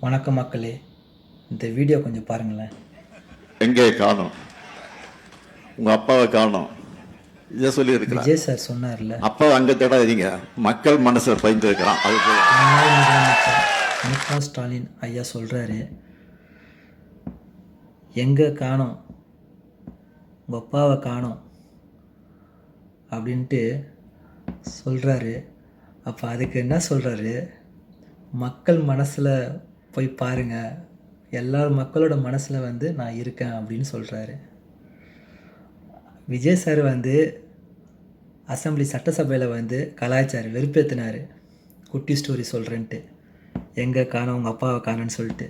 வணக்கம் மக்களே, இந்த வீடியோ கொஞ்சம் பாருங்களேன். எங்கே காணோம், உங்க அப்பாவை காணோம், இதை சொல்லி இருக்கிறார். விஜய் சார் சொன்னார்ல, அப்பா அங்க தேடாதீங்க, மக்கள் மனசுல பயந்து இருக்கிறான். அது முன்னாள் முதலமைச்சர் மு.க. ஸ்டாலின் ஐயா சொல்கிறாரு, எங்கே காணோம், உங்கள் அப்பாவை காணோம் அப்படின்ட்டு சொல்கிறாரு. அப்போ அதுக்கு என்ன சொல்கிறாரு, மக்கள் மனசில் போய் பாருங்கள், எல்லா மக்களோட மனசில் நான் இருக்கேன் அப்படின்னு சொல்கிறாரு. விஜய் சார் அசம்பிளி சட்டசபையில் கலாய்ச்சார், வெறுப்பேற்றினார், குட்டி ஸ்டோரி சொல்கிறேன்ட்டு, எங்கே காணோம் உங்கள் அப்பாவை காணோன்னு சொல்லிட்டு.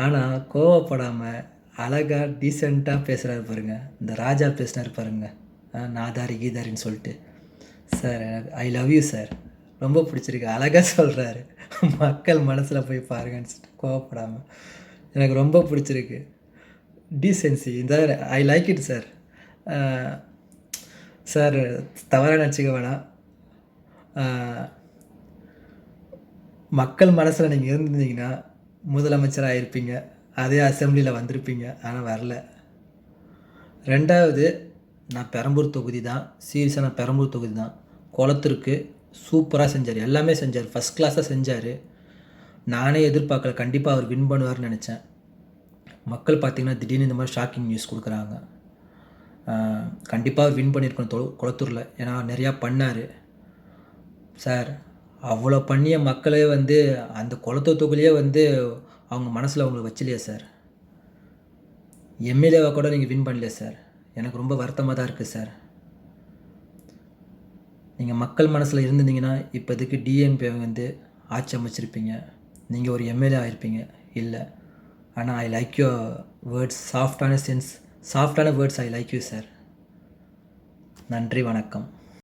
ஆனால் கோவப்படாமல் அழகாக டீசெண்டாக பேசுகிறாரு பாருங்க. இந்த ராஜா பேசினார் பாருங்க, நாதாரி கீதாரின்னு சொல்லிட்டு. Sir I love you sir, ரொம்ப பிடிச்சிருக்கு, அழகாக சொல்கிறாரு, மக்கள் மனசில் போய் பாருங்கன்னு சொல்லிட்டு கோவப்படாமல். எனக்கு ரொம்ப பிடிச்சிருக்கு, டீசென்சி. இந்த I like it sir. Sir தவறாக நினச்சிக்க வேணாம், மக்கள் மனசில் நீங்கள் இருந்திருந்தீங்கன்னா முதலமைச்சராக இருப்பீங்க, அதே அசம்பிளியில் வந்திருப்பீங்க. ஆனால் வரல. ரெண்டாவது, நான் பெரம்பூர் தொகுதி தான், சீரியஸாக நான் பெரம்பூர் தொகுதி தான். குளத்திற்கு சூப்பராக செஞ்சார், எல்லாமே செஞ்சார், ஃபஸ்ட் கிளாஸாக செஞ்சார். நானே எதிர்பார்க்கல, கண்டிப்பாக அவர் வின் பண்ணுவார்னு நினச்சேன். மக்கள் பார்த்திங்கன்னா திடீர்னு இந்த மாதிரி ஷாக்கிங் நியூஸ் கொடுக்குறாங்க. கண்டிப்பாக அவர் வின் பண்ணியிருக்கணும் குளத்தூரில், ஏன்னா நிறையா பண்ணார் சார். அவ்வளோ பண்ணிய மக்களே அந்த குளத்தூர் தொகுதியே அவங்க மனசில் அவங்களை வச்சிலையே சார். எம்எல்ஏவை கூட நீங்கள் வின் பண்ணலையே சார். எனக்கு ரொம்ப வருத்தமாக தான் இருக்குது சார். நீங்கள் மக்கள் மனசில் இருந்திருந்தீங்கன்னா இப்போதைக்கு டிஎம்பி ஆட்சி அமைச்சிருப்பீங்க, நீங்கள் ஒரு எம்எல்ஏ ஆகிருப்பீங்க. இல்லை, ஆனால் ஐ லைக் யுவர் வேர்ட்ஸ், சாஃப்டான words I like you sir. நன்றி, வணக்கம்.